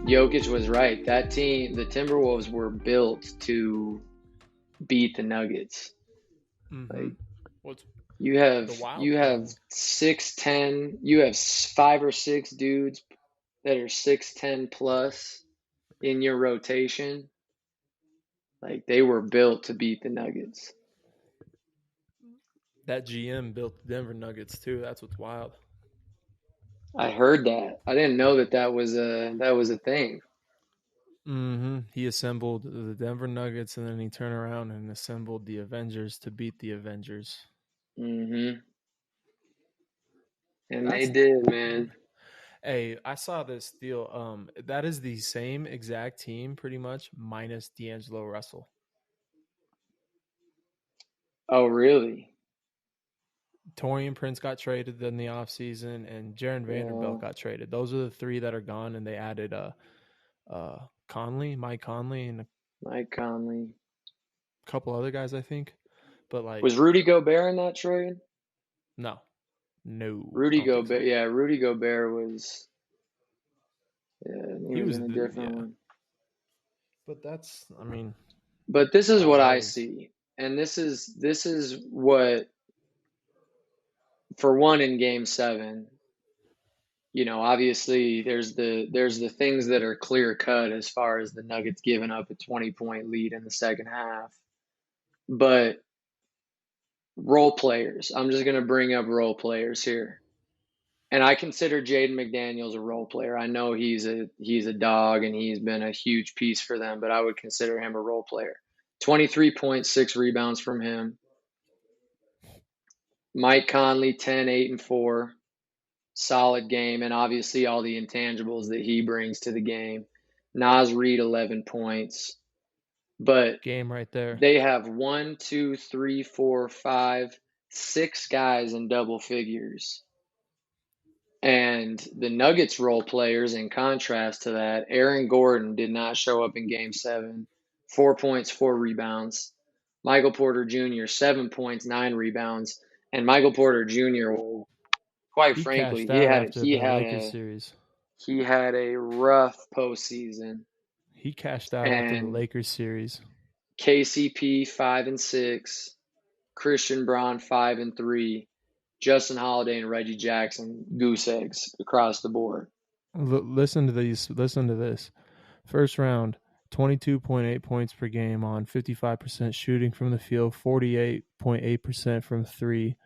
Jokic was right. That team, the Timberwolves, were built to beat the Nuggets. Mm-hmm. Like What's you the have wild you have thing? 6'10", you have 5 or 6 dudes that are 6'10" plus in your rotation. Like they were built to beat the Nuggets. That GM built the Denver Nuggets too. That's what's wild. I heard that. I didn't know that was a thing. Mm-hmm. He assembled the Denver Nuggets, and then he turned around and assembled the Avengers to beat the Avengers. Hmm. And they That's did, man. Hey, I saw this deal. That is the same exact team, pretty much, minus D'Angelo Russell. Oh, really? Torian Prince got traded in the offseason, and Jaron Yeah. Vanderbilt got traded. Those are the three that are gone, and they added Mike Conley, and a Mike Conley. couple other guys, I think. But Was like, Rudy Gobert in that trade? no, no, I Rudy don't think Gobert. so. Yeah, Rudy Gobert was. Yeah, he He was was in a the different yeah, one. but that's I mean But this is that what I was see, and this is what, for one, in Game 7. Obviously there's the things that are clear cut as far as the Nuggets giving up a 20-point lead in the second half. But role players, I'm just going to bring up role players here. And I consider Jaden McDaniels a role player. I know he's a dog and he's been a huge piece for them, but I would consider him a role player. 23.6 rebounds from him. Mike Conley, 10, 8, and 4. Solid game, and obviously all the intangibles that he brings to the game. Naz Reid, 11 points. But game right there. they have 1, 2, 3, 4, 5, 6 guys in double figures. And the Nuggets role players, in contrast to that, Aaron Gordon did not show up in Game 7. 4 points, 4 rebounds. Michael Porter Jr., 7 points, 9 rebounds. And Michael Porter Jr., quite He frankly, cashed he out had after he the had Lakers a series. he had a rough postseason. He cashed out after the And Lakers series. KCP 5-6, Christian Braun 5-3, Justin Holiday and Reggie Jackson goose eggs across the board. Listen to these. Listen to this. First round, 22.8 points per game on 55% shooting from the field, 48.8% from three,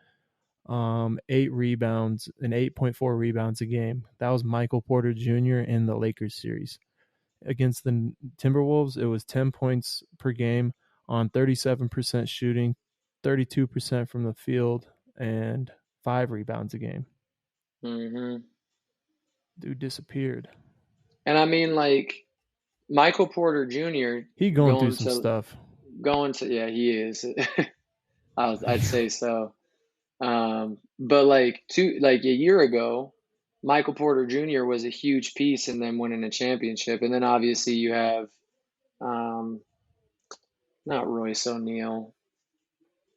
8 rebounds and 8.4 rebounds a game. That was Michael Porter Jr. in the Lakers series. Against the Timberwolves, it was 10 points per game on 37% shooting, 32% from the field, and 5 rebounds a game. Mm-hmm. Dude disappeared. And I mean, like, Michael Porter Jr. He going through going some to stuff. yeah, he is. I'd say so. But like a year ago, Michael Porter Jr. was a huge piece in them winning a championship, and then obviously you have um, not Royce O'Neal,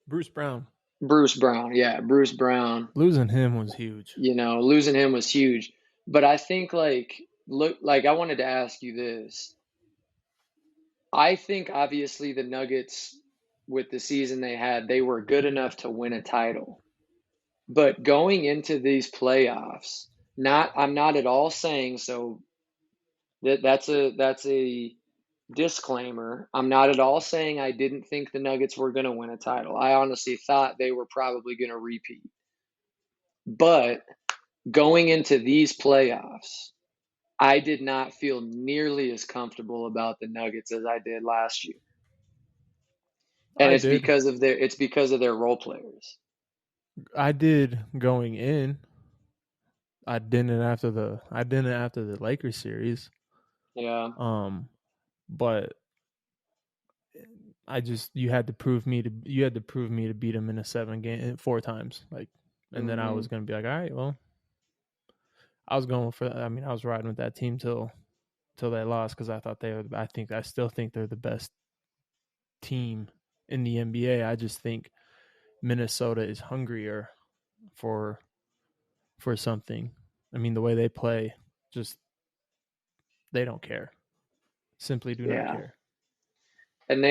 Bruce Brown. Bruce Brown. Yeah, Bruce Brown. Losing him was huge. Losing him was huge. But I think I wanted to ask you this. I think obviously the Nuggets, with the season they had, they were good enough to win a title. But going into these playoffs, I'm not at all saying, so that's a disclaimer. I'm not at all saying I didn't think the Nuggets were going to win a title. I honestly thought they were probably going to repeat. But going into these playoffs, I did not feel nearly as comfortable about the Nuggets as I did last year. And I it's did. because of their role players. I did going in. I didn't after the Lakers series. Yeah. But you had to prove me to beat them in a 7 game 4 times, like, and then I Hmm. was gonna be like, all right, well, I was going for. I mean, I was riding with that team till they lost because I thought they were. I still think they're the best team in the NBA. I just think Minnesota is hungrier for something. I mean, the way they play, just They don't care. Simply do not Yeah. care. And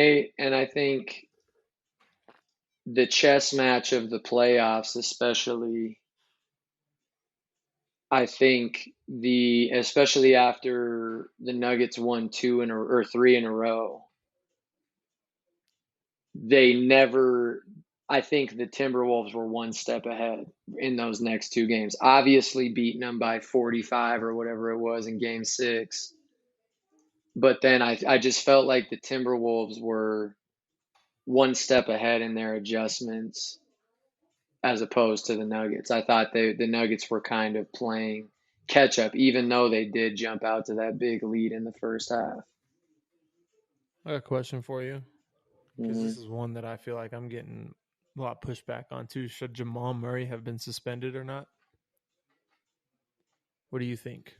I think the chess match of the playoffs, especially, I think especially after the Nuggets won or three in a row, they never, I think the Timberwolves were one step ahead in those next two games. Obviously beating them by 45 or whatever it was in game six. But then I just felt like the Timberwolves were one step ahead in their adjustments as opposed to the Nuggets. I thought the Nuggets were kind of playing catch up, even though they did jump out to that big lead in the first half. I got a question for you because Hmm. this is one that I feel like I'm getting a lot of pushback on too. Should Jamal Murray have been suspended or not? What do you think?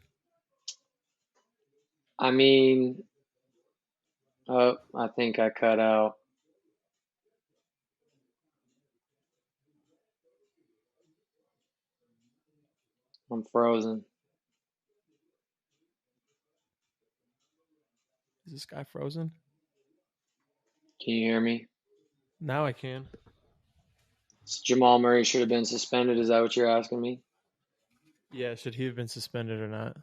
I mean, I think I cut out. I'm frozen. Is this guy frozen? Can you hear me? Now I can. Jamal Murray should have been suspended. Is that what you're asking me? Yeah, should he have been suspended or not?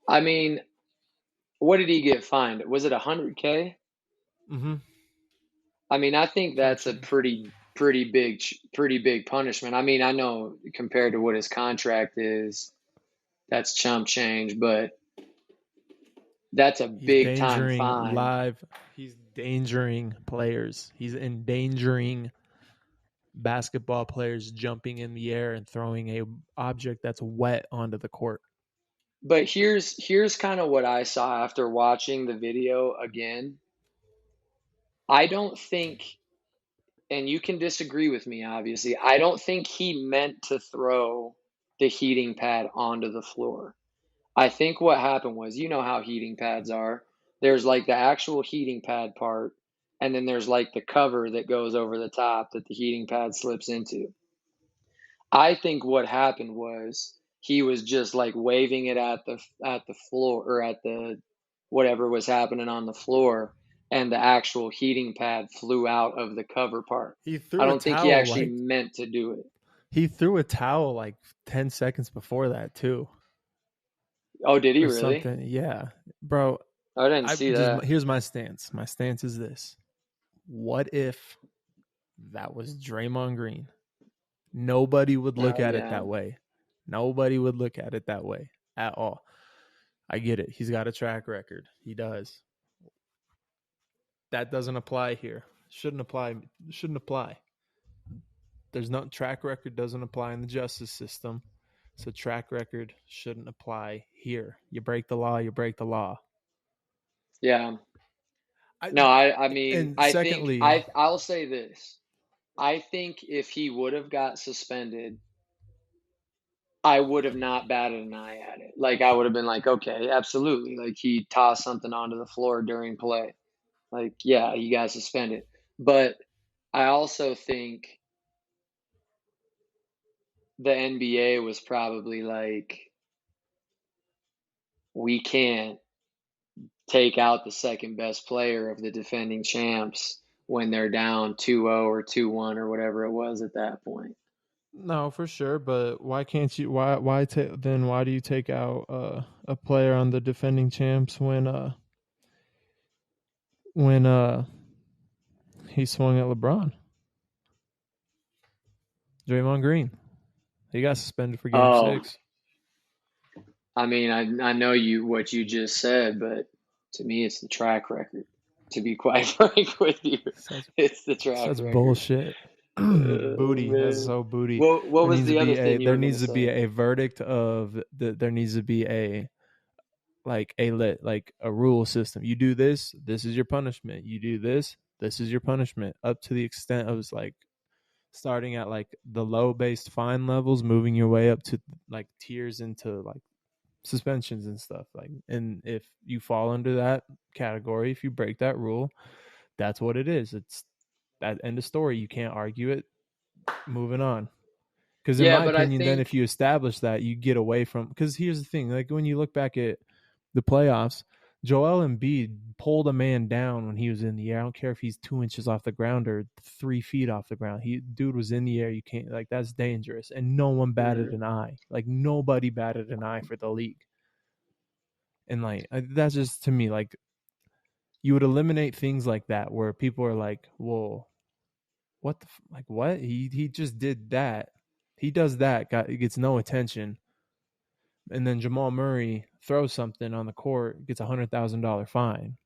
I mean, what did he get fined? Was it 100K? Mm-hmm. I mean, I think Some that's a change. pretty big punishment. I mean, I know compared to what his contract is, that's chump change, but that's a He's big time endangering fine. live. He's endangering players. He's endangering basketball players jumping in the air and throwing a object that's wet onto the court. But here's kind of what I saw after watching the video again. I don't think, and you can disagree with me, obviously, I don't think he meant to throw the heating pad onto the floor. I think what happened was, you know how heating pads are. There's like the actual heating pad part, and then there's like the cover that goes over the top that the heating pad slips into. I think what happened was he was just like waving it at the floor or at the whatever was happening on the floor, and the actual heating pad flew out of the cover part. He I threw a don't think he towel actually like meant to do it. he threw a towel like 10 seconds before that too Oh, did he or really? something. Yeah. Bro, I didn't I see just that. here's my stance. My stance is this. What if that was Draymond Green? Nobody would look Oh at it yeah. that way. Nobody would look at it that way at all. I get it. He's got a track record. He does. That doesn't apply here. Shouldn't apply. Shouldn't apply. There's no track record doesn't apply in the justice system. So track record shouldn't apply here. You break the law, you break the law. Yeah. I No, I mean, and I think secondly, I'll say this. I think if he would have got suspended, I would have not batted an eye at it. Like I would have been like, okay, absolutely. Like he tossed something onto the floor during play. Like, yeah, he got suspended. But I also think the NBA was probably like, we can't take out the second best player of the defending champs when they're down 2-0 or 2-1 or whatever it was at that point. no, for sure. But why can't you? Then why do you take out a player on the defending champs when he swung at LeBron, Draymond Green? He got suspended for Game Oh, 6. I mean, I know what you just said, but to me, it's the track record. To be quite frank with you, Such it's the track such record. bullshit. Oh Booty. That's man, so booty. what was the other thing you There were gonna needs to be say? a verdict of there needs to be a like a rule system. You do this, this is your punishment. You do this is your punishment. Up to the extent of like starting at like the low based fine levels, moving your way up to like tiers into like suspensions and stuff. Like, and if you fall under that category, if you break that rule, that's what it is. It's that end of story. You can't argue it. Moving on. Because in Yeah, my but I opinion, then if think you establish that, you get away from. Because here's the thing: like when you look back at the playoffs, Joel Embiid pulled a man down when he was in the air. I don't care if he's 2 inches off the ground or 3 feet off the ground. Dude was in the air. You can't, like, that's dangerous. And no one batted Mhm. an eye. Like, nobody batted an eye for the league. And like that's just, to me, like, you would eliminate things like that where people are like, well, what the like, what, he just did that. He does that, gets no attention, and then Jamal Murray throws something on the court, gets $100,000 fine.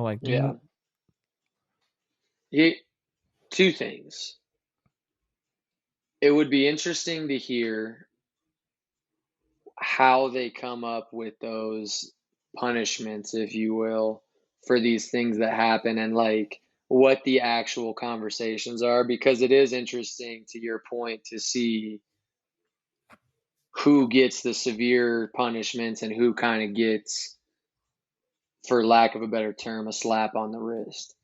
Like, Yeah. He, two things. It would be interesting to hear how they come up with those punishments, if you will, for these things that happen and like what the actual conversations are, because it is interesting to your point to see who gets the severe punishments and who kind of gets, for lack of a better term, a slap on the wrist.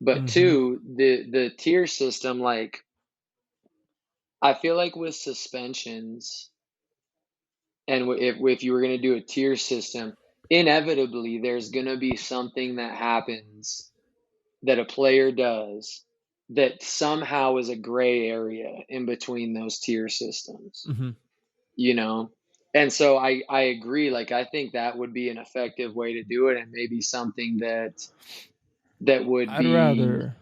But mm-hmm, two, the tier system, like I feel like with suspensions and if you were going to do a tier system, inevitably there's going to be something that happens that a player does that somehow is a gray area in between those tier systems, mm-hmm. you know? And so I agree. Like, I think that would be an effective way to do it and maybe something that would I'd rather,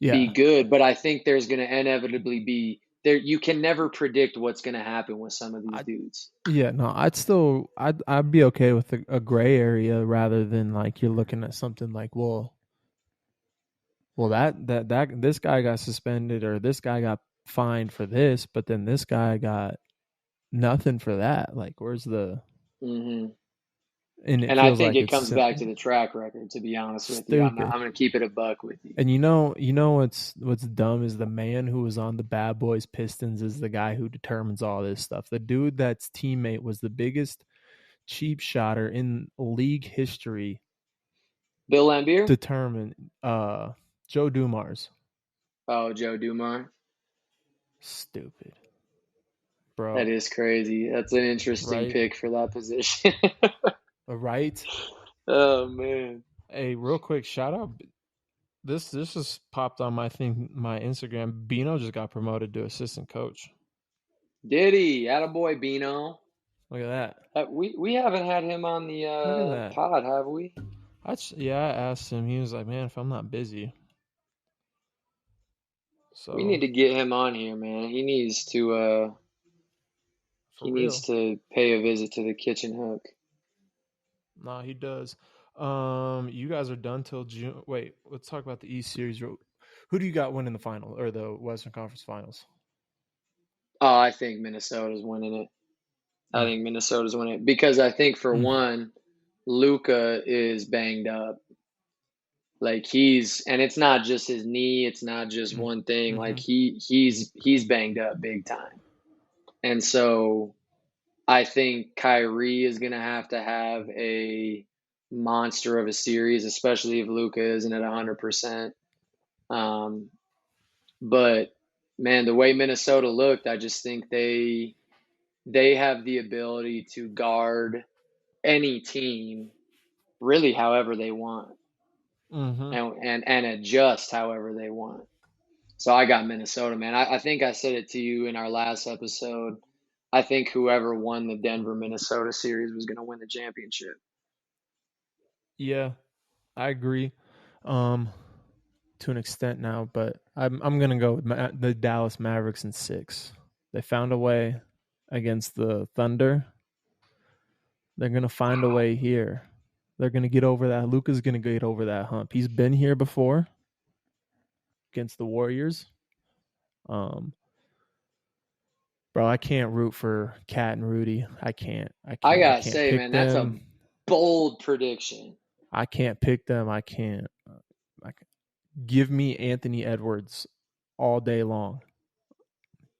be yeah. good. But I think there's going to inevitably be there. You can never predict what's going to happen with some of these I dudes. Yeah, no, I'd be okay with a gray area rather than, like, you're looking at something like, well, that this guy got suspended, or this guy got fined for this, but then this guy got nothing for that. Like, where's the? Hmm. And it And I feels think like it it's comes back to the track record, to be honest with you. stupid. I'm going to keep it a buck with you. And what's dumb is the man who was on the Bad Boys Pistons is the guy who determines all this stuff. The dude that's teammate was the biggest cheap shotter in league history. Bill Lambier? Determined, Joe Dumars. Oh, Joe Dumars. Stupid, That bro. is crazy. That's an interesting Right? pick for that position. Right? Oh man. Hey, real quick, shout out. This just popped on my thing, my Instagram. Bino just got promoted to assistant coach. Did he? Attaboy Bino. Look at that. We haven't had him on the Look at that. pod, have we? Yeah, I asked him. He was like, "Man, if I'm not busy." We So, need to get him on here, man. for He needs real. to pay a visit to the kitchen hook. Nah, he does. You guys are done till June. Wait, let's talk about the East Series. Who do you got winning the final, or the Western Conference Finals? Oh, I think Minnesota's winning it. I Mm, think Minnesota's winning it because I think for mm, one, Luca is banged up. Like and it's not just his knee, it's not just mm, one thing. Like mm-hmm. he's banged up big time. And so I think Kyrie is gonna have to have a monster of a series, especially if Luca isn't at 100%. Um, but man, the way Minnesota looked, I just think they have the ability to guard any team really however they want Mm-hmm. and adjust however they want. So I got Minnesota, man. I think I said it to you in our last episode. I think whoever won the Denver Minnesota series was going to win the championship. Yeah, I agree, um, to an extent now, but I'm gonna go with the Dallas Mavericks in 6. They found a way against the Thunder. They're gonna find a way here. They're gonna get over that. Luka's gonna get over that hump. He's been here before against the Warriors. Um, bro, I can't root for Cat and Rudy. I can't. I I can't. I gotta can't say, pick man, that's a them. bold prediction. I can't pick them. I can't. I, give me Anthony Edwards all day long.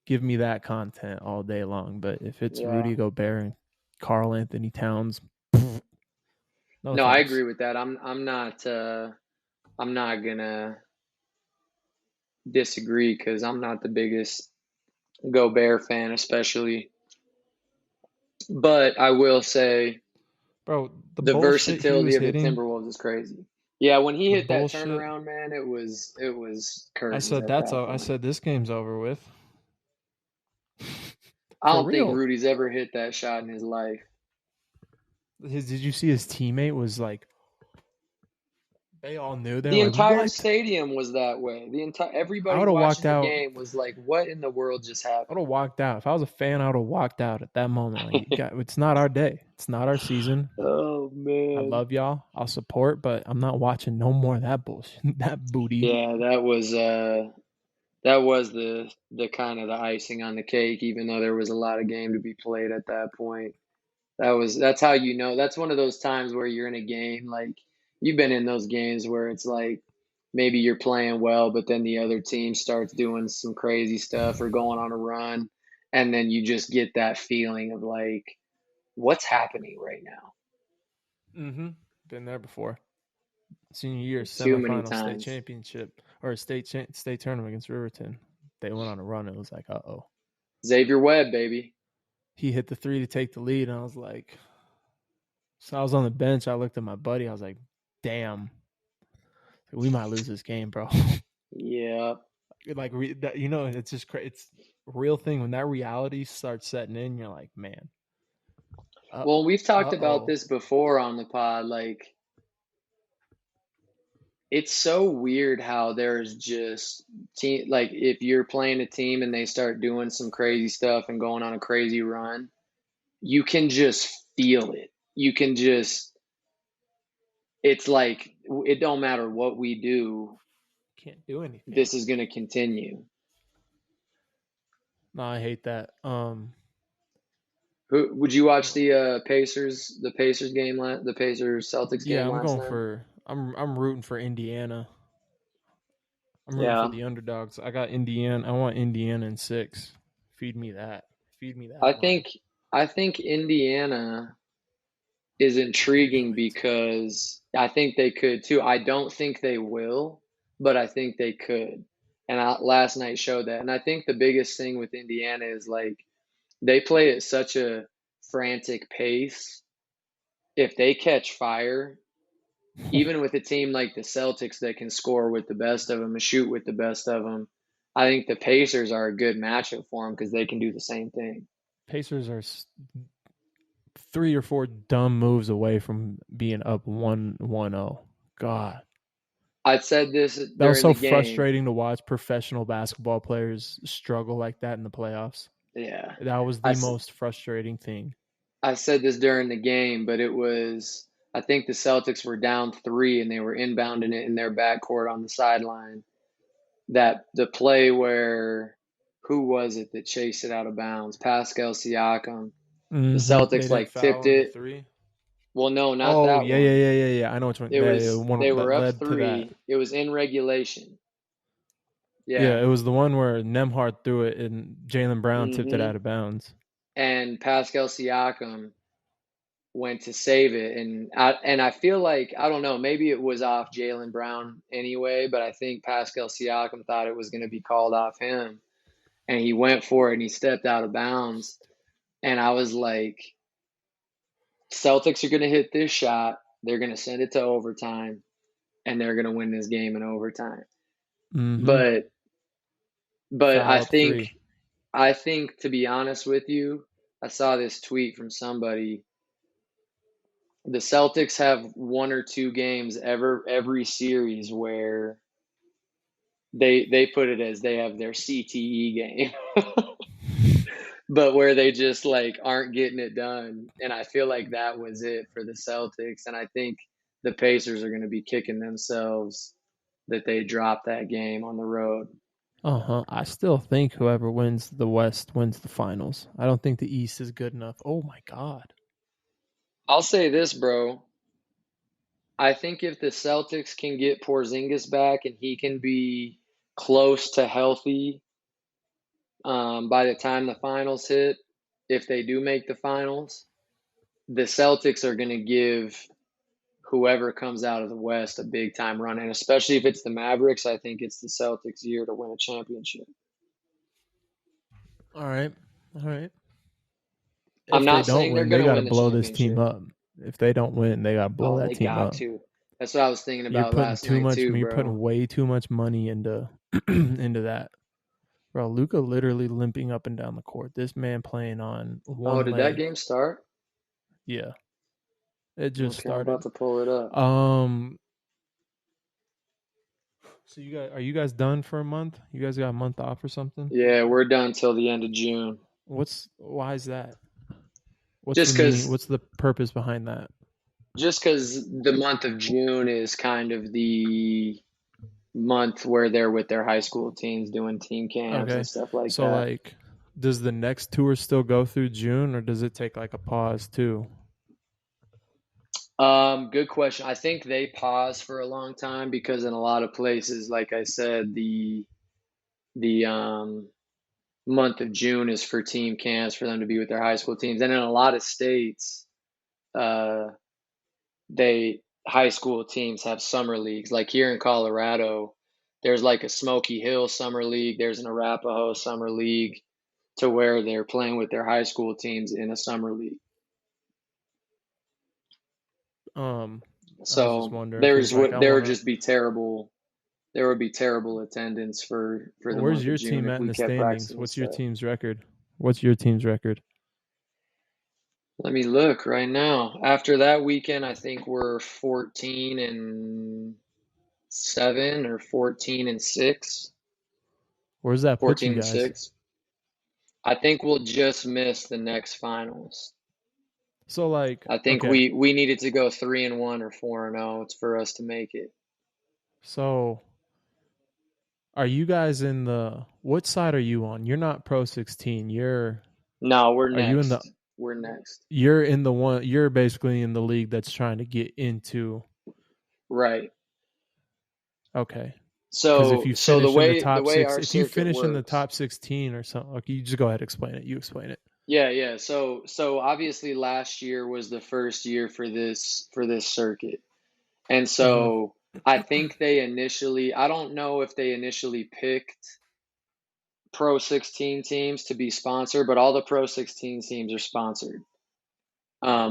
Give me that content all day long. But if it's Yeah. Rudy Gobert and Carl Anthony Towns, no No, I thanks. agree with that. I'm not gonna disagree because I'm not the biggest Gobert fan, especially. But I will say Bro, the The bullshit he versatility was of the hitting, Timberwolves is crazy. Yeah, when he the hit that bullshit. turnaround, man, it was I curtains said at that's that I point. said this game's over with. I For don't think real. Rudy's ever hit that shot in his life. Did you see his teammate was like they all knew they're The like entire what? stadium was that way. The entire I everybody would have walked watching the out. game was like, "What in the world just I would happened?" have walked out. If I was a fan, I would have walked out at that moment. Like, it's not our day. It's not our season. Oh I man. love y'all. I'll support, but I'm not watching no more of that bullshit. That booty. Yeah, that was the kind of the icing on the cake, even though there was a lot of game to be played at that point. That's how you know. That's one of those times where you're in a game, like you've been in those games where it's like maybe you're playing well, but then the other team starts doing some crazy stuff or going on a run, and then you just get that feeling of like, what's happening right now? Mm-hmm. Been there before. Senior year, Too many semifinal, state times. championship, or a state tournament against Riverton. They went on a run. It was like, uh-oh. Xavier Webb, baby. He hit the three to take the lead, and I was like, so I was on the bench. I looked at my buddy. I was like, damn, we might lose this game, bro. Yeah. Like, it's just it's a real thing. When that reality starts setting in, you're like, man, uh, Well, we've talked about uh-oh. this before on the pod. Like, it's so weird how there's just team, like, if you're playing a team and they start doing some crazy stuff and going on a crazy run, you can just feel it. You can just, it's like, it don't matter what we do, Can't do anything. this is going to continue. No, I hate that. Who would you watch the Pacers game the Pacers Celtics Yeah, game last night? I'm rooting for Indiana. I'm rooting for Yeah. the underdogs. I got Indiana. I want Indiana in 6. Feed me that. Feed me I that line. think I think Indiana is Do intriguing it. because I think they could too. I don't think they will, but I think they could. And last night showed that. And I think the biggest thing with Indiana is like they play at such a frantic pace. If they catch fire, even with a team like the Celtics that can score with the best of them and shoot with the best of them, I think the Pacers are a good matchup for them because they can do the same thing. Pacers are 3 or 4 dumb moves away from being up 1-0. God, I said this that was during so the game. frustrating to watch professional basketball players struggle like that in the playoffs. Yeah. That was I, the most frustrating thing. I said this during the game, but I think the Celtics were down three and they were inbounding it in their backcourt on the sideline. That the play where, who was it that chased it out of bounds? Pascal Siakam. The They Celtics didn't like foul tipped on the it. 3. Well, no, not Oh that yeah, yeah, one. yeah, yeah, yeah. I know which one. It The was they one were that up led to that. three. It was in regulation. Yeah, Yeah. it was the one where Nemhard threw it and Jalen Brown tipped it hmm out of bounds. And Pascal Siakam went to save it, and I feel like I don't know, maybe it was off Jalen Brown anyway, but I think Pascal Siakam thought it was going to be called off him, and he went for it and he stepped out of bounds, and I was like, Celtics are going to hit this shot, they're going to send it to overtime, and they're going to win this game in overtime. Mm-hmm. But I Foul up think 3. to be honest with you, I saw this tweet from somebody. The Celtics have one or two games every series where they put it as they have their CTE game, but where they just like aren't getting it done. And I feel like that was it for the Celtics. And I think the Pacers are going to be kicking themselves that they dropped that game on the road. Uh-huh. I still think whoever wins the West wins the finals. I don't think the East is good enough. Oh my God. I'll say this, bro. I think if the Celtics can get Porzingis back and he can be close to healthy by the time the finals hit, if they do make the finals, the Celtics are going to give whoever comes out of the West a big time run. And especially if it's the Mavericks, I think it's the Celtics' year to win a championship. All right. All right. I'm If they not don't saying they're win, going they to got to win the blow this team championship. up. If they don't win, they gotta blow Oh, that they team got up. to. That's what I was thinking You're about putting last too night much. too, You're putting bro. way too much money into into that, bro. Luka literally limping up and down the court. This man playing on Oh, one did that leg. game start? Yeah, it just Okay, I'm about started. to pull it up. Um, so you guys done for a month? You guys got a month off or something? Yeah, we're done till the end of June. Why is that? What's the Just meaning? because What's the purpose behind that? just because the month of June is kind of the month where they're with their high school teams doing team camps and Okay. stuff like So that. like does the next tour still go through June or does it take like a pause too? Good question. I think they pause for a long time because in a lot of places, like I said, the month of June is for team camps for them to be with their high school teams. And in a lot of states, uh, they high school teams have summer leagues. Like here in Colorado, there's like a Smoky Hill summer league, there's an Arapahoe summer league to where they're playing with their high school teams in a summer league. Um I was just So wondering cuz like I there want would to just be terrible there would be terrible attendance for the Where's month of your June team if at in we the kept standings? practicing and What's your stuff. team's record? What's your team's record? Let me look right now. After that weekend, I think we're 14-7 or 14-6. Where does that put you 14 and guys? 6. I think we'll just miss the next finals. So like I think okay. we needed to go 3-1 or 4-0. It's for us to make it. So are you guys in the what side are you on? You're not Pro 16. No, we're Are you in the next. We're next. you're in the one you're basically in the league that's trying to get into Right. okay. Because if So you so finish in the the top way six, our if you circuit finish in the works. top 16 or something, okay, you just go ahead, explain it. You explain it. Yeah, yeah. So obviously last year was the first year for this circuit. And Mm-hmm. so I think they initially, I don't know if they initially picked Pro 16 teams to be sponsored, but all the Pro 16 teams are sponsored.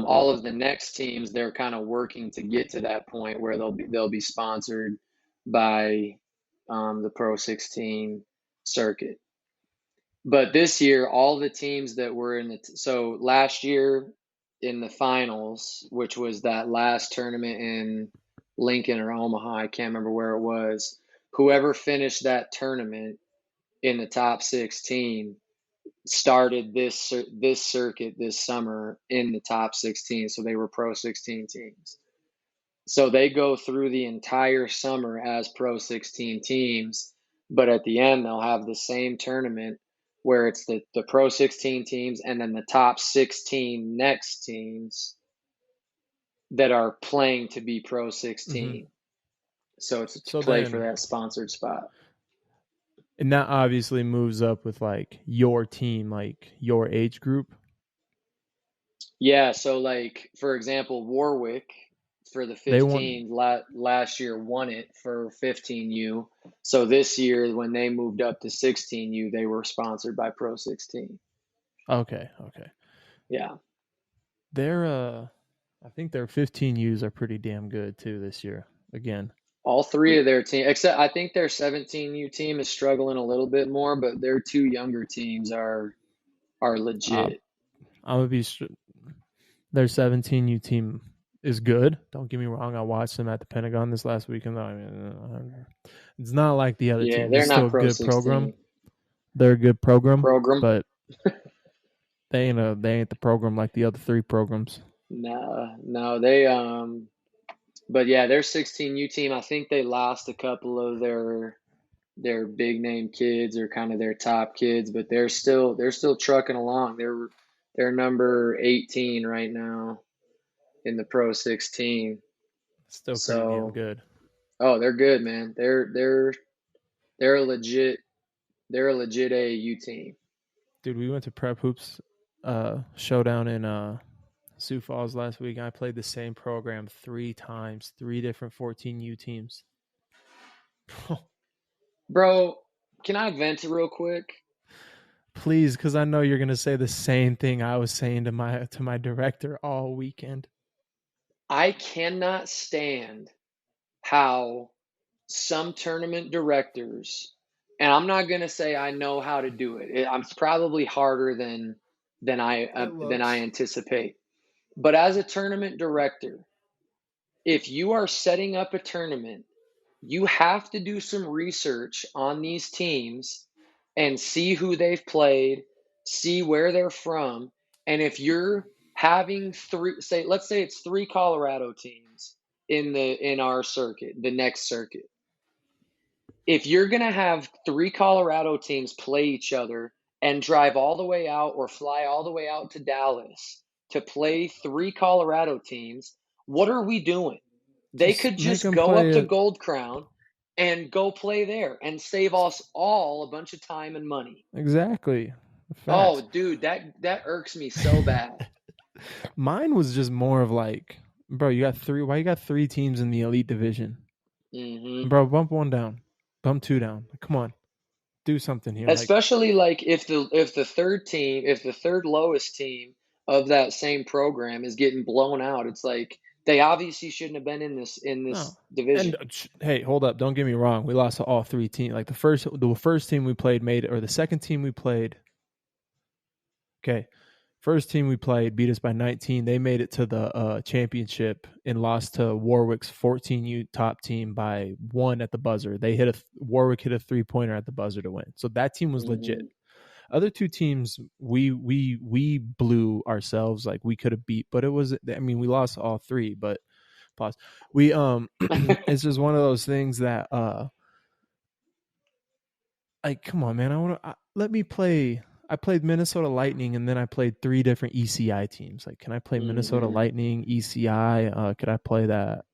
All of the next teams, they're kind of working to get to that point where they'll be sponsored by the Pro 16 circuit. But this year, all the teams that were in so last year in the finals, which was that last tournament in Lincoln or Omaha, I can't remember where it was. Whoever finished that tournament in the top 16 started this circuit this summer in the top 16, so they were Pro 16 teams. So they go through the entire summer as Pro 16 teams, but at the end they'll have the same tournament where it's the Pro 16 teams and then the top 16 next teams that are playing to be Pro Mm-hmm. 16. So it's to So play for then, that sponsored spot. and that obviously moves up with like your team, like your age group. Yeah, so like for example, Warwick for the They won. 15 last year won it for 15U. So this year when they moved up to 16U, they were sponsored by Pro 16. Okay, okay. Yeah. They're I think their 15Us are pretty damn good too this year. Again, All three of their team, except I think their 17U team is struggling a little bit more, but their two younger teams are uh, legit. I'm gonna be their 17U team is good. Don't get me wrong. I watched them at the Pentagon this last weekend. I mean, it's not like the other Yeah, teams. they're It's still not a Pro good program. 16 They're a good program, program. but they ain't the program like the other three programs. No, no, they but yeah, their 16U team, I think they lost a couple of their big name kids or kind of their top kids, but they're still trucking along. They're number 18 right now in the Pro 16. Still pretty damn So, good. oh, they're good, man. They're a legit they're a legit AAU team. Dude, we went to Prep Hoops showdown in Sioux Falls last week. I played the same program 3 times, 3 different 14U teams. Bro, can I vent real quick? Please, because I know you're gonna say the same thing I was saying to my director all weekend. I cannot stand how some tournament directors, and I'm not going to say I know how to do it. It's probably harder than I It looks. anticipate. But as a tournament director, if you are setting up a tournament, you have to do some research on these teams and see who they've played, see where they're from, and if you're having three, say, let's say it's three Colorado teams in our circuit, the next circuit. If you're going to have three Colorado teams play each other and drive all the way out or fly all the way out to Dallas to play three Colorado teams, what are we doing? They Just could make just them go play up to it. Gold Crown and go play there and save us all a bunch of time and money. Exactly. Oh, Facts. dude, that irks me so bad. Mine was just more of like, bro, you got three. Why you got three teams in the elite division, Hmm. bro? Bump one down, bump two down. Like, come on, do something here. Like, Especially like if the third lowest team of that same program is getting blown out, it's like they obviously shouldn't have been in no. this And division. hey, hold up. Don't get me wrong. We lost to all three teams. Like the first team we played made it, or the second team we played. Okay, first team we played beat us by 19. They made it to the championship and lost to Warwick's 14U top team by one at the buzzer. Warwick hit a 3-pointer at the buzzer to win. So that team was legit. Hmm. Other two teams we blew ourselves, like we could have beat, but it was, I mean, we lost all three, but pause. We it's just one of those things that like, come on, man. Let me play. I played Minnesota Lightning, and then I played three different ECI teams. Like, can I play Minnesota Hmm. Lightning, ECI? Could I play that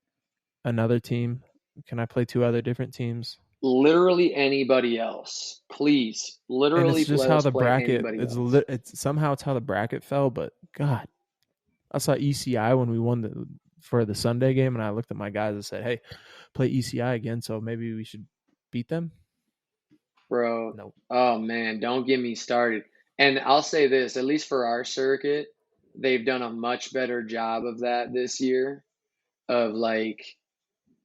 another team? Can I play two other different teams? Literally anybody else, please. And it's Literally just let how us the play bracket. anybody It's else. it's somehow it's how the bracket fell. But God, I saw ECI when we won for the Sunday game, and I looked at my guys and said, "Hey, play ECI again, so maybe we should beat them." Bro, Nope. oh man, don't get me started. And I'll say this, at least for our circuit, they've done a much better job of that this year, of like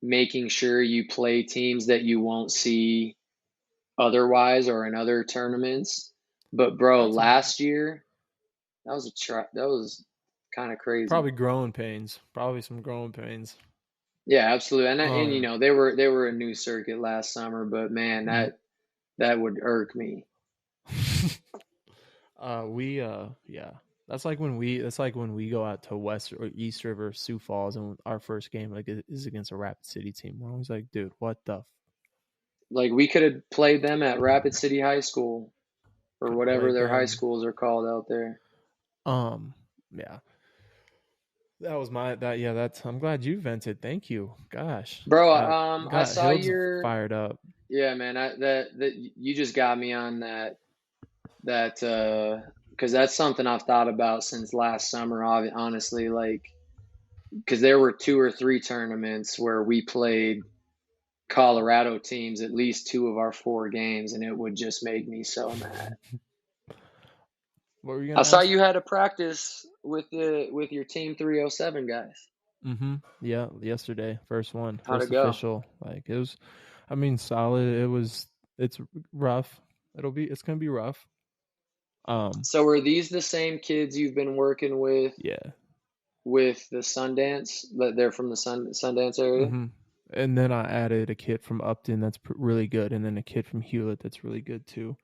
making sure you play teams that you won't see otherwise or in other tournaments. But bro, That's last year that was kind of crazy. probably growing pains. Probably some growing pains. Yeah, absolutely. And you Um, know, they were a new circuit last summer, but man, mm. that would irk me. we yeah. That's like when we go out to West or East River, Sioux Falls, and our first game like is against a Rapid City team. We're always like, dude, what the? Like we could have played them at Rapid City High School or Could have whatever played their high them. schools are called out there. Um, yeah, that was my that. Yeah, that's. I'm glad you vented. Thank you. Gosh, Bro, I got saw Hills your fired up. yeah, man. That you just got me on that because that's something I've thought about since last summer. Honestly, like because there were two or three tournaments where we played Colorado teams at least two of our four games, and it would just make me so mad. What were you I gonna saw ask? you had a practice with your team 307 guys. Mm-hmm. Yeah, yesterday, first one, How'd first it go? official. Like it was, I mean, solid. It was. It's rough. It's gonna be rough. So are these the same kids you've been working Yeah. with the Sundance? That they're from the Sundance area? Mm-hmm. And then I added a kid from Upton that's really good, and then a kid from Hewlett that's really good too.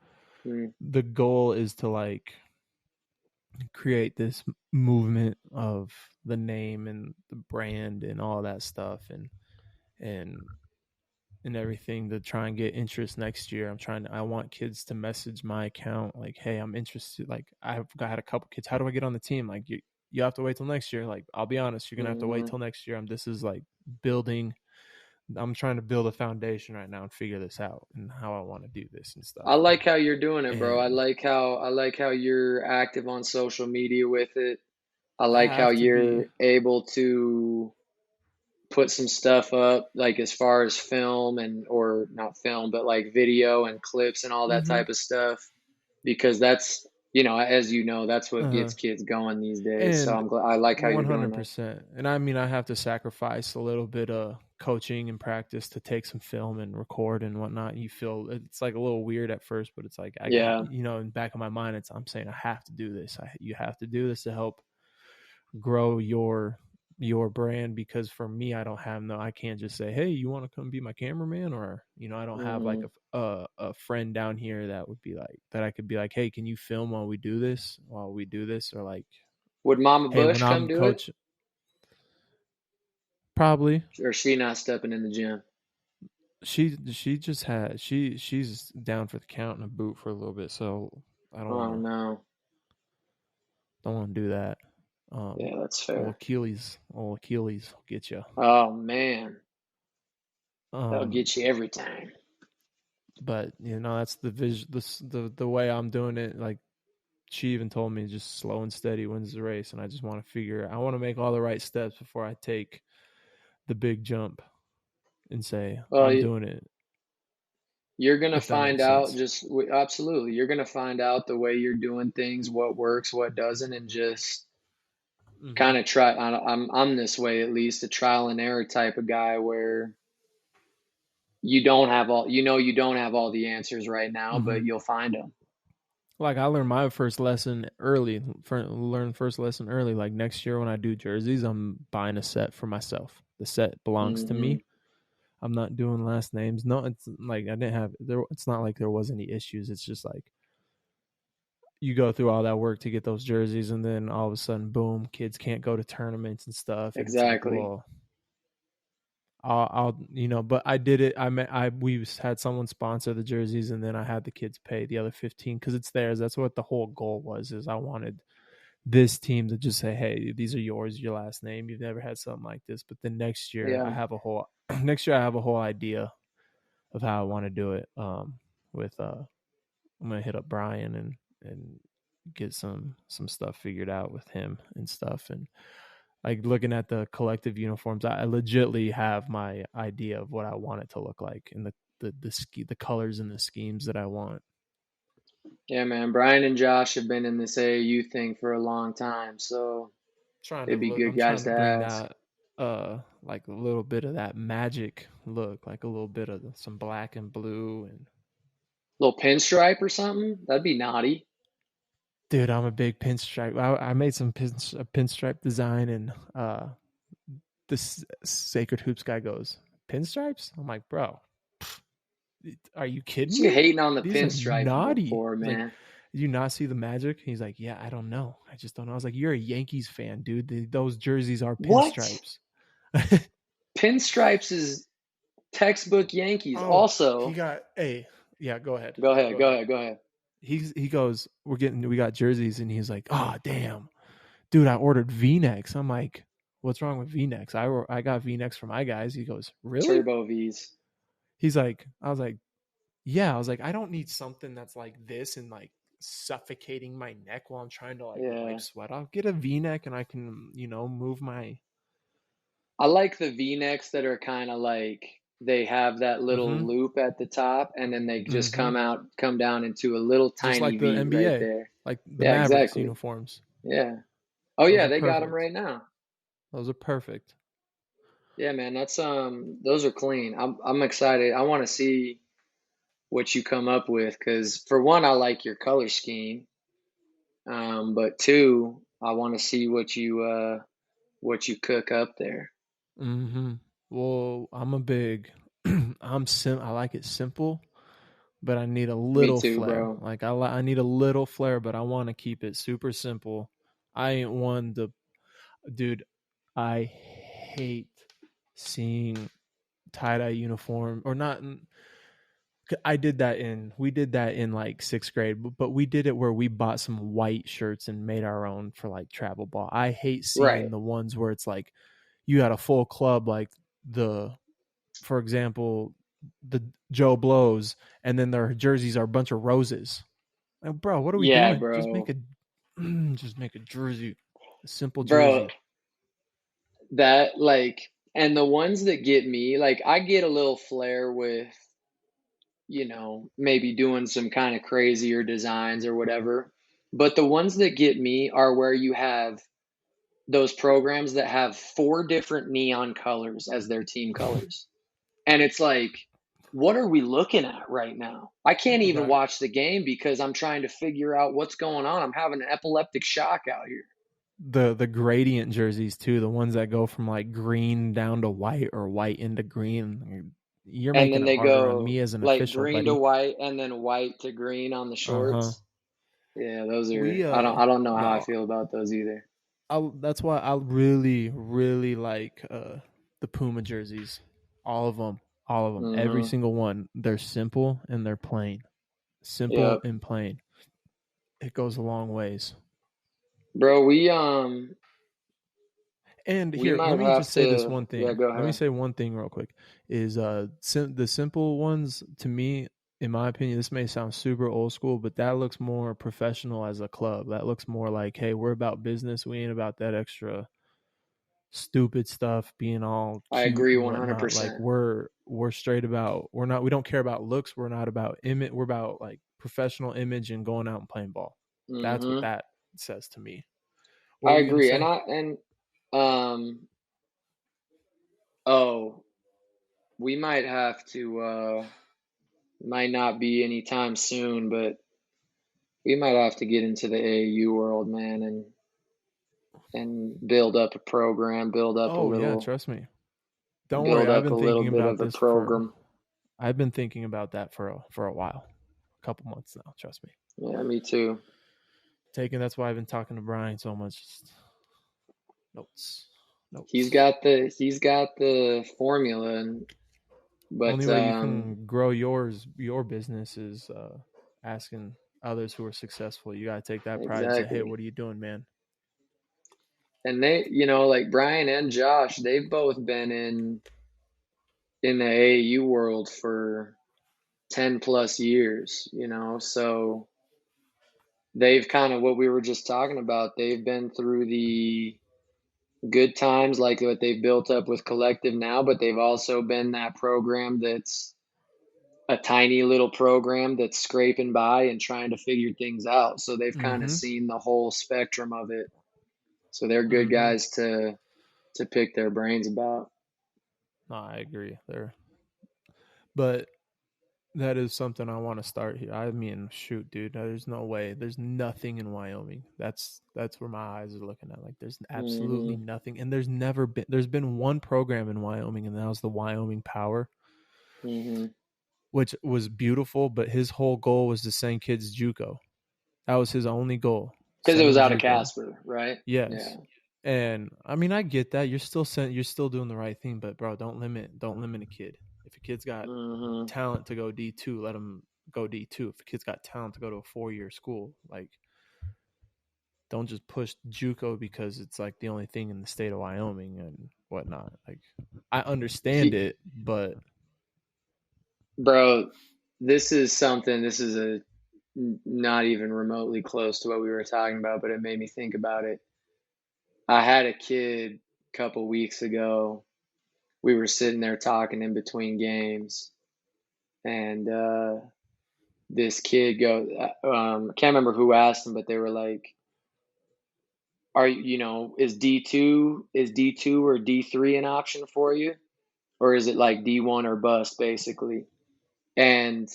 Hmm. The goal is to like create this movement of the name and the brand and all that stuff, and and everything to try and get interest next year. I want kids to message my account like, "Hey, I'm interested." Like I've got a couple kids. How do I get on the team? Like you have to wait till next year. Like I'll be honest, you're gonna have to wait Hmm. till next year. This is like building. I'm trying to build a foundation right now and figure this out and how I want to do this and I stuff. like how you're doing it, bro. And I like how you're active on social media with it. I I like how have to be. you're able to put some stuff up, like as far as film and or not film, but like video and clips and all that Mm-hmm. type of stuff, because as you know, that's what Uh-huh. gets kids going these days. So And I'm glad I like how you're doing that. 100%. And I mean, I have to sacrifice a little bit of coaching and practice to take some film and record and whatnot. You feel it's like a little weird at first, but it's like Yeah. in the back of my mind, I'm saying I have to do this. You have to do this to help grow your brand, because for me, I can't just say, hey, you want to come be my cameraman, or I don't have like Hmm. a friend down here that would be like that I could be like, hey, can you film while we do this, or like, Would Mama hey, when Bush come I'm do it? coach, probably. Or is she not stepping in the gym? She just had she's down for the count and a boot for a little bit, so I Oh no. don't want to do that. Yeah, that's Old fair. Achilles will get you. Oh man, that'll Um, get you every time. but that's the vision, the way I'm doing it. Like, she even told me, just slow and steady wins the race, and I want to make all the right steps before I take the big jump and say Well, I'm doing it, you're gonna if that find makes out sense. just absolutely. You're gonna find out the way you're doing things, what works, what doesn't, and just Hmm. kind of try. I'm this way at least, a trial and error type of guy where you don't have all the answers right now, but Hmm. you'll find them. Like, I learned my first lesson early. Learn first lesson early. Like, next year when I do jerseys, I'm buying a set for myself. The set belongs to Hmm. me. I'm not doing last names. No, it's like I didn't have there. It's not like there was any issues. It's just like you go through all that work to get those jerseys, and then all of a sudden, boom, kids can't go to tournaments and stuff, and it's like, Exactly. well, I'll. But I did it. We had someone sponsor the jerseys, and then I had the kids pay the other 15 because it's theirs. That's what the whole goal was. Is I wanted this team to just say, hey, these are yours, your last name. You've never had something like this. But then next year, I Yeah. have a whole next year I have a whole idea of how I want to do it. With I'm gonna hit up Brian and get some stuff figured out with him and stuff, and like looking at the collective uniforms, I legitly have my idea of what I want it to look like, and the colors and the schemes that I want. Yeah, man. Brian and Josh have been in this AAU thing for a long time, so they'd be good I'm guys trying to to bring ask. that like a little bit of that magic look, like a little bit of some black and blue. And Little pinstripe or something? That'd be naughty. dude, I'm a big pinstripe. I made some pinstripe design, and this Sacred Hoops guy goes, pinstripes? I'm like, bro, are you kidding What you me? hating on the These are pinstripe naughty. for, Like, man? did you not see the magic? He's like, yeah, I don't know. I just don't know. I was like, you're a Yankees fan, dude. Those jerseys are What? pinstripes. Pinstripes is textbook Yankees. Oh, he Also, got, hey, yeah, go ahead. go ahead, Go go ahead. ahead, go ahead. He goes, we got jerseys, and he's like, oh, damn, dude, I ordered V-necks. I'm like, what's wrong with V-necks? I got V-necks for my guys. He goes, really? Turbo V's. He's like, I was like, yeah. I was like, I don't need something that's like this and like suffocating my neck while I'm trying to like wipe Yeah. sweat off. Get a V-neck, and I can, move my. I like the V-necks that are kind of like they have that little Mm-hmm. loop at the top and then they just Mm-hmm. come down into a little Just tiny like the V right NBA, there. like the Yeah, Mavericks exactly. uniforms. Yeah. Oh Those yeah, are they got them perfect. right now. Those are perfect. Yeah, man, that's those are clean. I'm excited. I want to see what you come up with because for one, I like your color scheme. But two, I want to see what you cook up there. Mm-hmm. Well, I'm a big. I like it simple, but I need a Me little too, flair. bro. Like, I need a little flair, but I want to keep it super simple. I ain't one to, dude. I hate seeing tie dye uniform, or not. We did that in like sixth grade, but we did it where we bought some white shirts and made our own for like travel ball. I hate seeing Right. the ones where it's like you had a full club, like for example, the Joe Blows, and then their jerseys are a bunch of roses. Like, bro, what are we Yeah, doing? bro. Just make a jersey, a simple Bro, jersey. that like and the ones that get me, like I get a little flair with, maybe doing some kind of crazier designs or whatever. But the ones that get me are where you have those programs that have four different neon colors as their team colors. And it's like, what are we looking at right now? I can't even Right. watch the game because I'm trying to figure out what's going on. I'm having an epileptic shock out here. The gradient jerseys too, the ones that go from like green down to white or white into green. You're And making then it they harder on go me as an like official, green to buddy. white and then white to green on the Uh-huh. shorts. Yeah, those We are I don't know how I no, feel about those either. that's why I really really like the Puma jerseys. All of them. All of them. Every Mhm. single one. They're simple and they're plain. Simple Yep. and plain. It goes a long ways. Bro, And we here, let might me have just say this to, one yeah, thing. go Let me ahead. say one thing real quick. Is the simple ones to me, in my opinion, this may sound super old school, but that looks more professional as a club. That looks more like, hey, we're about business. We ain't about that extra stupid stuff, being all I cute agree and whatnot. Like 100%. we're straight about we don't care about looks. We're not about image. We're about like professional image and going out and playing ball. That's what Mhm. that says to me. What I were you gonna agree. say? Um oh, we might have to might not be anytime soon, but we might have to get into the AAU world, man, and build up a program, Oh yeah, trust me. Don't worry, build up a little bit of a program. I've been thinking about that for a while. A couple months now, trust me. Yeah, me too. Taking that's why I've been talking to Brian so much. Just notes. He's Notes. got the formula, and Only but way you can grow your business is asking others who are successful. You gotta take that pride and say, hey, exactly. what are you doing, man? And they, like Brian and Josh, they've both been in the AAU world for 10 plus years, so they've kind of what we were just talking about. They've been through the good times, like what they've built up with Collective now, but they've also been that program that's a tiny little program that's scraping by and trying to figure things out. So they've kind of Mm-hmm. seen the whole spectrum of it. So they're good Mm-hmm. guys to pick their brains about. No, I agree there. But that is something I want to start here. I mean, shoot, dude, there's no way. There's nothing in Wyoming. That's where my eyes are looking at. Like, there's absolutely Hmm. nothing, and there's been one program in Wyoming, and that was the Wyoming Power, Hmm. which was beautiful. But his whole goal was to send kids JUCO. That was his only goal. Because it Send was them out of JUCO. Casper, right? Yes. Yeah. And I mean, I get that. You're still doing the right thing, but bro, don't limit a kid. If a kid's got Hmm. talent to go D2, let them go D2. If a kid's got talent to go to a 4-year school, like don't just push JUCO because it's like the only thing in the state of Wyoming and whatnot. Like I understand He, it, but bro, this is a not even remotely close to what we were talking about, but it made me think about it. I had a kid a couple weeks ago. We were sitting there talking in between games, and this kid goes, I can't remember who asked him, but they were like, "Are is D2 or D3 an option for you, or is it like D1 or bust, basically?" And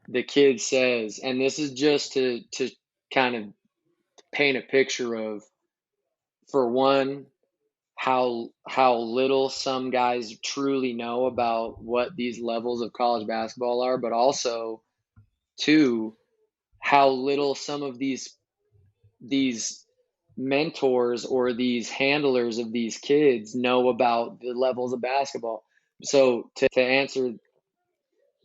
the kid says, and this is just to kind of paint a picture of, for one, how little some guys truly know about what these levels of college basketball are, but also two, how little some of these mentors or these handlers of these kids know about the levels of basketball. So to answer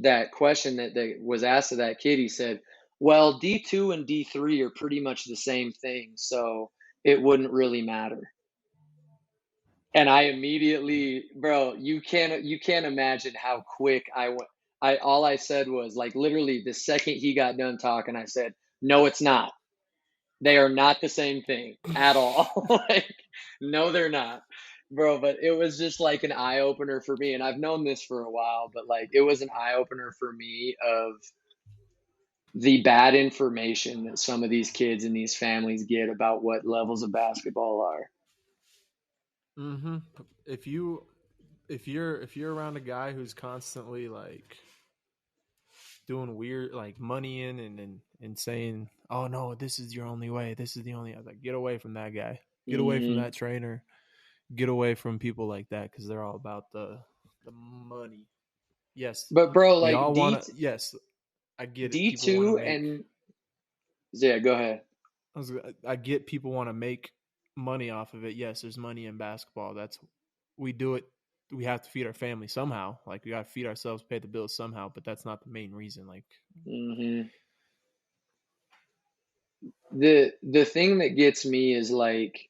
that question that was asked of that kid, he said, well, D2 and D3 are pretty much the same thing, so it wouldn't really matter. And I immediately, bro, you can't imagine how quick I went. I All I said was, like, literally the second he got done talking, I said, "No, it's not. They are not the same thing at all." Like, no, they're not, bro. But it was just like an eye opener for me, and I've known this for a while, but like it was an eye opener for me of the bad information that some of these kids and these families get about what levels of basketball are. Mm-hmm. If you if you're around a guy who's constantly like doing weird like money in and saying, "Oh no, this is your only way. This is the only." I was like, get away from that guy. Get away from Hmm that trainer. Get away from people like that because they're all about the money. Yes, But bro, we like all want to. Yes, I get it. People want to D2 make. and yeah, go ahead. I get people want to make money off of it. Yes, there's money in basketball. That's we do it. We have to feed our family somehow. Like we got to feed ourselves, pay the bills somehow. But that's not the main reason. Like, hmm The thing that gets me is like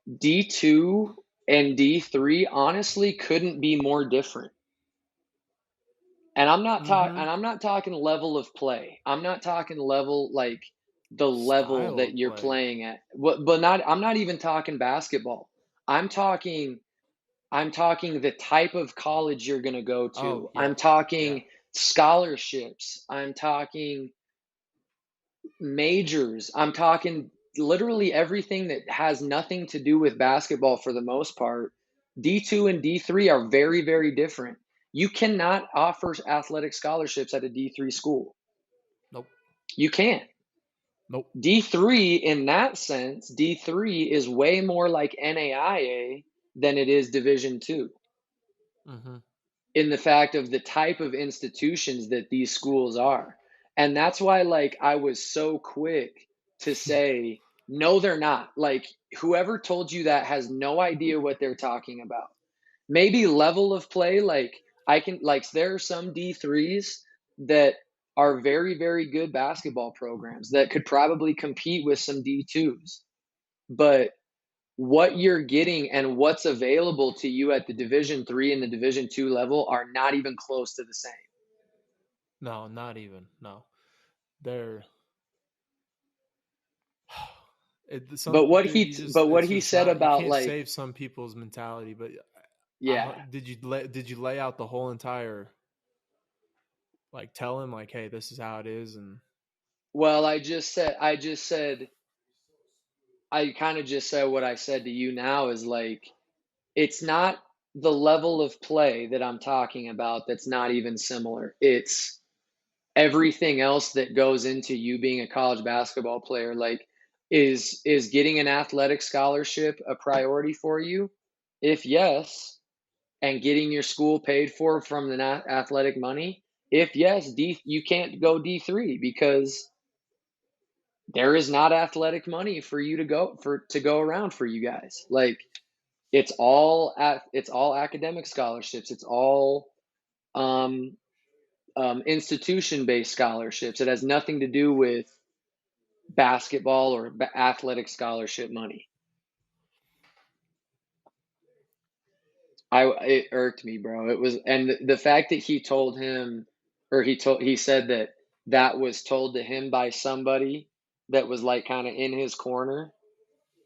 D2 and D3 honestly couldn't be more different. mm-hmm. And I'm not talking level of play. I'm not talking level like the level Style that of you're play. playing at. But not I'm not even talking basketball. I'm talking I'm talking the type of college you're going to go Oh to. yeah, I'm yeah. talking scholarships. I'm talking majors. I'm talking literally everything that has nothing to do with basketball for the most part. D2 and D3 are very, very different. You cannot offer athletic scholarships at a D3 school. Nope. You can't. Nope. D3, in that sense, D3 is way more like NAIA than it is Division 2 Mm-hmm. in the fact of the type of institutions that these schools are. And that's why like I was so quick to say no they're not. Like whoever told you that has no idea what they're talking about. Maybe level of play like I can like there are some D3s that are very very good basketball programs that could probably compete with some D2s. But what you're getting and what's available to you at the division 3 and the division 2 level are not even close to the same. No, not even. No, they're some. You just. But what It's he just said not. You about can't like save some people's mentality. But yeah, did you lay out the whole entire like tell him like, hey, this is how it is, and well I kind of just said what I said to you now is like it's not the level of play that I'm talking about that's not even similar. It's everything else that goes into you being a college basketball player. Like is getting an athletic scholarship a priority for you? If yes, and getting your school paid for from the athletic money? If yes, you can't go D3 because there is not athletic money for you to go around for you guys. Like it's all academic scholarships. It's all um, institution based scholarships. It has nothing to do with basketball or athletic scholarship money. I It irked me, bro. It was, and the fact that he told him, or he said that that was told to him by somebody that was like kind of in his corner.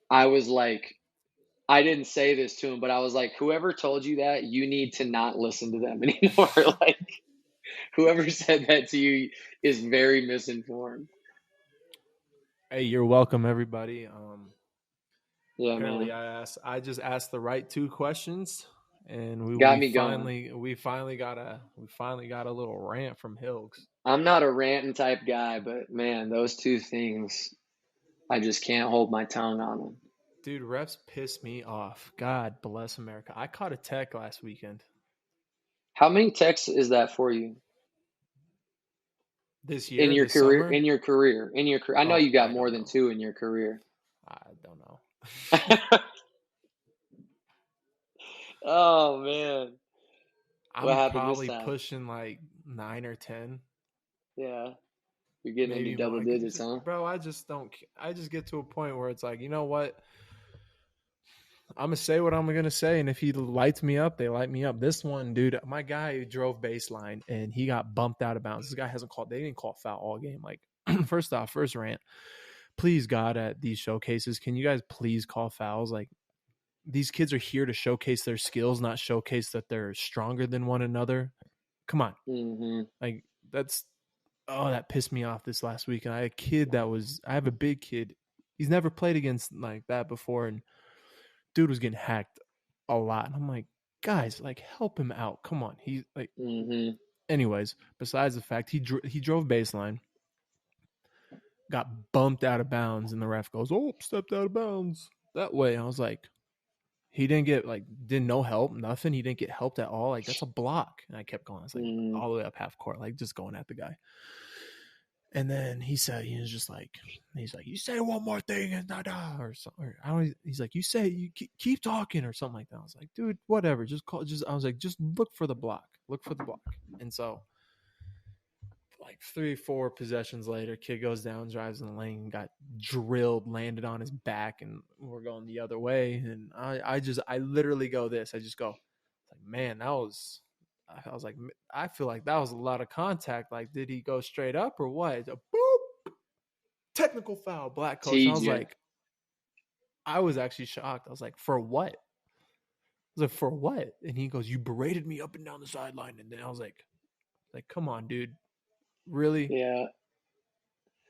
I was like, I didn't say this to him, but I was like, whoever told you that, you need to not listen to them anymore. Like, whoever said that to you is very misinformed. hey, you're welcome, everybody. Yeah, Apparently, man, I just asked the right two questions, and got me going. we finally got a little rant from Hills. I'm not a ranting type guy, but man, those two things, I just can't hold my tongue on them. Dude, refs piss me off. God bless America. I caught a tech last weekend. How many texts is that for you This in year, your this career? summer. In your career? In your career? I know Oh, you got I more don't than know. two in your career. I don't know. Oh man, what I'm happened this probably time? pushing like 9 or 10, Yeah, you're getting into maybe double more. digits, huh? Bro, I just don't. I just get to a point where it's like, you know what? I'm gonna say what I'm gonna say, and if he lights me up, they light me up. This one, dude, my guy drove baseline and he got bumped out of bounds. This guy hasn't called. They didn't call foul all game. Like, first off, first rant. Please, God, at these showcases, can you guys please call fouls? Like, these kids are here to showcase their skills, not showcase that they're stronger than one another. Come on, Mm-hmm. like that's Oh, that pissed me off this last week. And I have a big kid. He's never played against like that before. And dude was getting hacked a lot. And I'm like, guys, like help him out. Come on. He's like, Mm-hmm. anyways, besides the fact he drove baseline, got bumped out of bounds. And the ref goes, oh, stepped out of bounds that way. I was like, he didn't get like, didn't no help, nothing. He didn't get helped at all. Like that's a block. And I kept going. I was like Mm-hmm. all the way up half court, like just going at the guy. And then he said, he was just like, he's like, you say one more thing and or something. Or I don't, he's like, you say, you keep talking or something like that. I was like, dude, whatever. Just call, just, I was like, just look for the block. Look for the block. And so, like 3, 4 possessions later, kid goes down, drives in the lane, got drilled, landed on his back, and we're going the other way. And I literally go this. I just go, like, man, that was, I was like, I feel like that was a lot of contact. Like, did he go straight up or what? A boop, technical foul, black coach. And I was TJ. like, I was actually shocked. I was like, for what? I was like, for what? And he goes, you berated me up and down the sideline. And then I was like, come on, dude, really? Yeah.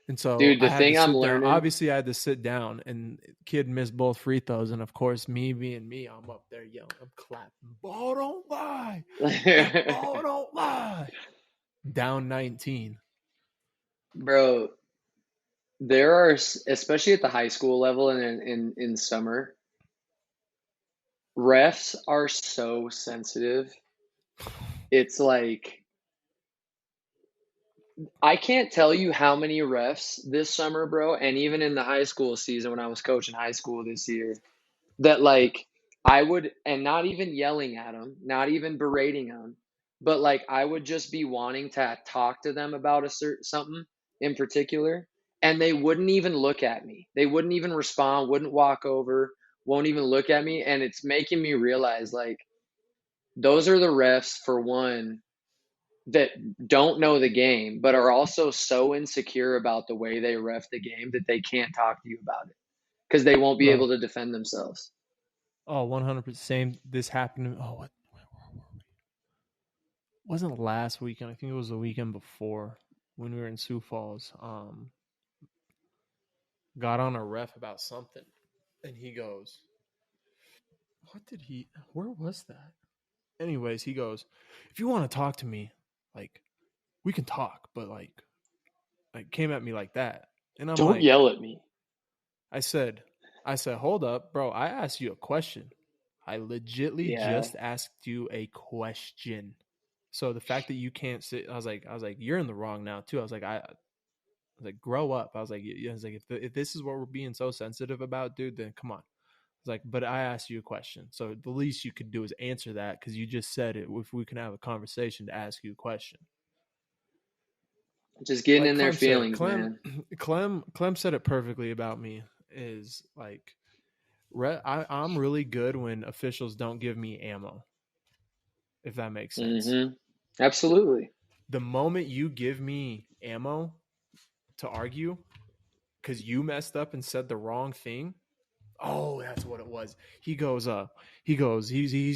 And so Dude, I the had to thing I'm sit down. learning, Obviously, I had to sit down, and kid missed both free throws. And of course, me being me, I'm up there yelling, I'm clapping. Ball don't lie. That ball don't lie. Down 19. bro, there are, especially at the high school level and in summer, refs are so sensitive. It's like, I can't tell you how many refs this summer, bro, and even in the high school season when I was coaching high school this year, that like I would, and not even yelling at them, not even berating them, but like I would just be wanting to talk to them about a certain something in particular, and they wouldn't even look at me. They wouldn't even respond, wouldn't walk over, won't even look at me, and it's making me realize like those are the refs for one that don't know the game, but are also so insecure about the way they ref the game that they can't talk to you about it because they won't be able Bro. to defend themselves. Oh, 100%. Same. This happened. Oh, what? Wasn't last weekend. I think it was the weekend before when we were in Sioux Falls. Got on a ref about something. And he goes, what did he, where was that? Anyways, he goes, if you want to talk to me, like, we can talk, but like came at me like that. And I'm Don't like, yell at me. I said, hold up, bro. I asked you a question. I legitly Yeah. just asked you a question. So the fact that you can't sit, I was like, you're in the wrong now too. I was like, grow up. I was like, if this is what we're being so sensitive about, dude, then come on. I was like, but I asked you a question, so the least you could do is answer that because you just said it. If we can have a conversation to ask you a question, Just getting like in their Clem said, feelings, man. Clem said it perfectly about me. Is like, I'm really good when officials don't give me ammo, if that makes sense. Mm-hmm. Absolutely. The moment you give me ammo to argue because you messed up and said the wrong thing. Oh, that's what it was. He's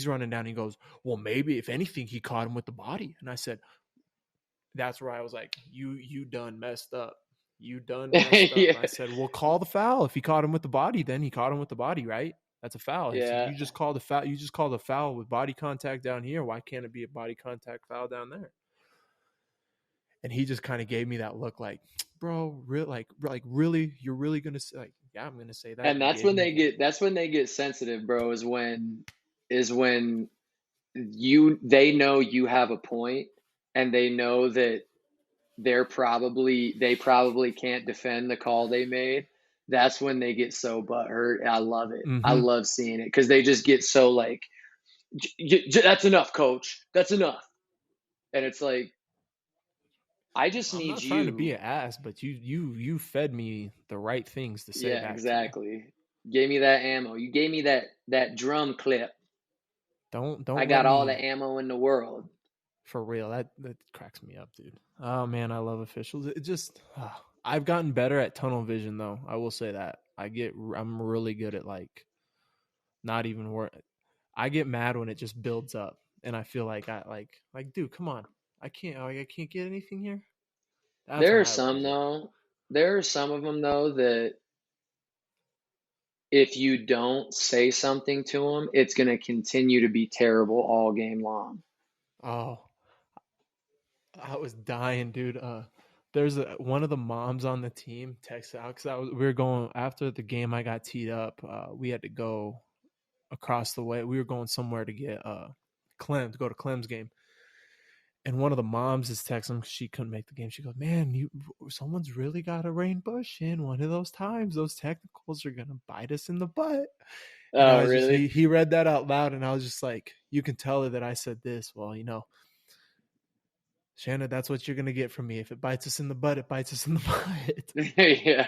running down. He goes, well, maybe if anything, he caught him with the body. And I said, that's where I was like, you done messed up. You done messed up. Yeah. And I said, well, call the foul. If he caught him with the body, then he caught him with the body, right? That's a foul. I said, Yeah. you just called the foul. You just called a foul with body contact down here. Why can't it be a body contact foul down there? And he just kind of gave me that look like, bro, like really, you're really gonna say, like, yeah, I'm gonna say that. And You that's gave when me they get that's when they get sensitive, bro, is when they know you have a point and they know that they probably can't defend the call they made. That's when they get so butthurt. I love it. I mm-hmm. love seeing it because they just get so like, That's enough, coach. That's enough." And it's like, I just I'm need not trying to be you. an ass, but you fed me the right things to say Yeah, back to you. exactly. Gave me that ammo. You gave me that drum clip. I Don't let got all the me, ammo in the world. for real. That cracks me up, dude. Oh man, I love officials. It just I've gotten better at tunnel vision though. I will say that. I'm really good at like not even work. I get mad when it just builds up and I feel like I like dude, come on. I can't get anything here. That's There when are I some lose it. though. There are some of them though that if you don't say something to them, it's going to continue to be terrible all game long. Oh, I was dying, dude. There's one of the moms on the team texted out because we were going after the game. I got teed up. We had to go across the way. We were going somewhere to get Clem to go to Clem's game. And one of the moms is texting. She couldn't make the game. She goes, "Man, someone's really got a rain bush in one of those times. Those technicals are gonna bite us in the butt." And Oh, really? he read that out loud, and I was just like, "You can tell her that I said this." Well, Shanna, that's what you're gonna get from me. If it bites us in the butt, it bites us in the butt. Yeah.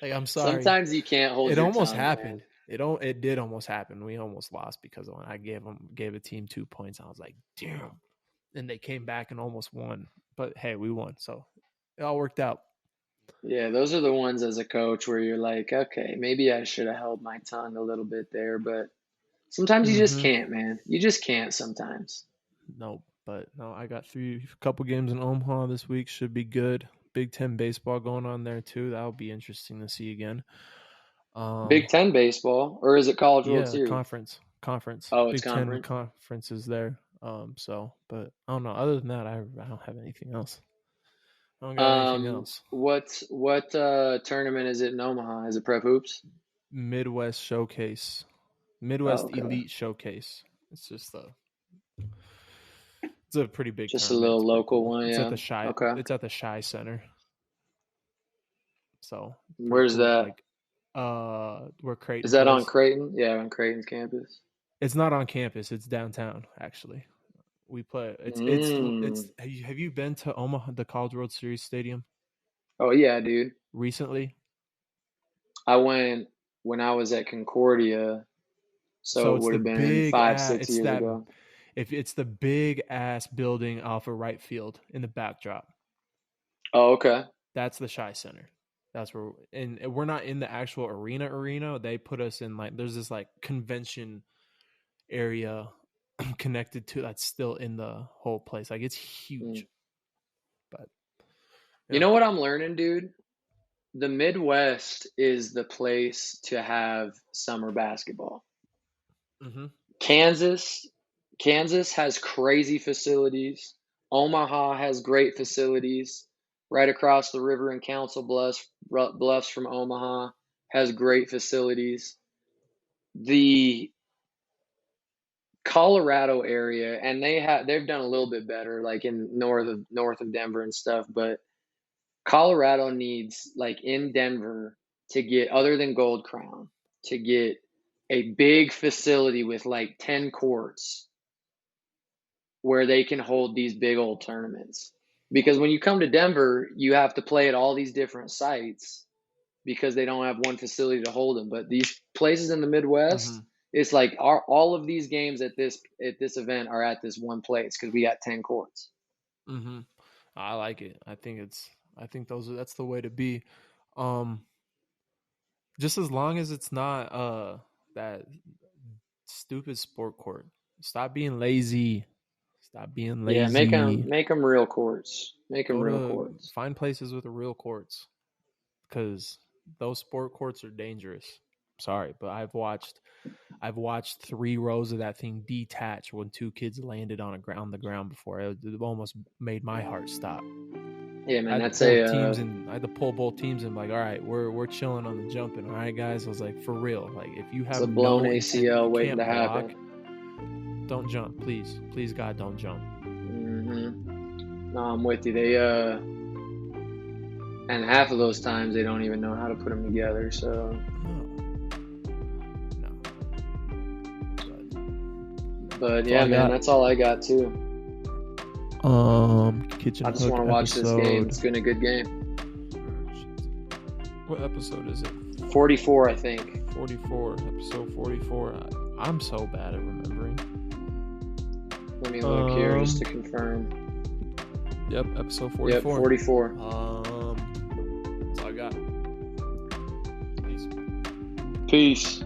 Like, I'm sorry. Sometimes you can't hold It your almost tongue, man. happened. It did almost happen. We almost lost because when I gave a team 2 points, I was like, damn. And they came back and almost won. But hey, we won, so it all worked out. Yeah, those are the ones as a coach where you're like, okay, maybe I should have held my tongue a little bit there, but sometimes you just Mm-hmm. can't, man. You just can't sometimes. Nope. But no, I got a couple games in Omaha this week. Should be good. Big Ten baseball going on there too. That'll be interesting to see again. Big Ten baseball, or is it College World Yeah, Series? conference. Oh, it's Big Ten conference. conference is there. So, but I don't know. Other than that, I don't have anything else. I don't got anything else. What tournament is it in Omaha? Is it Prep Hoops? Midwest Showcase, Oh, Midwest okay. Elite Showcase. It's a pretty big Just a tournament. It's little pretty local cool. one, yeah. Okay. It's at the Shy Center. So pretty Where's cool. that? Like where Is Creighton that on plays. Creighton? Yeah, on Creighton's campus. It's not on campus, it's downtown actually. We play Mm. it's have you been to Omaha, the College World Series stadium Oh yeah, dude. recently? I went when I was at Concordia, so So it it's would the have been big 5, 6 years ago. if it's the big ass building off of right field in the backdrop. Oh, okay. That's the Shy Center. That's where, and we're not in the actual arena. They put us in like there's this like convention area connected to that's still in the whole place. Like it's Mm. huge. But You yeah. know what I'm learning, dude? The Midwest is the place to have summer basketball. Mm-hmm. Kansas, Kansas has crazy facilities. Omaha has great facilities. Right across the river in Council Bluffs from Omaha has great facilities. The Colorado area, and they've done a little bit better, like in north of Denver and stuff. But Colorado needs, like in Denver, to get, other than Gold Crown, to get a big facility with like 10 courts where they can hold these big old tournaments. Because when you come to Denver, you have to play at all these different sites because they don't have one facility to hold them. But these places in the Mm-hmm. Midwest, it's like all of these games at this event are at this one place because we got 10 courts. Mm-hmm. I like it. I think that's the way to be. Um just as long as it's not that stupid sport court. Stop being lazy. Stop being Yeah, make them lazy. make them real courts. Make them Go real to courts. find places with real courts because those sport courts are dangerous. Sorry, but I've watched 3 rows of that thing detach when 2 kids landed on the ground before. It almost made my heart stop. Yeah, I man, had to that's pull a teams and I had to pull both teams and like, all right, we're chilling on the jumping. All right, guys. I was like, for real. Like, if you it's have a blown no intent, if ACL you waiting to can't block, happen. don't jump, please. Please, God, don't jump. No, I'm with you. And half of those times they don't even know how to put them together. So, No. but That's all yeah, I man, got. that's all I got too. Kitchen I just Hook want to watch this game. episode. It's been a good game. What episode is it? 44, I think. 44. Episode 44. I'm so bad at remembering. Let me look here just to confirm. Yep, episode 44. Yep, 44. That's all I got. Peace. Peace.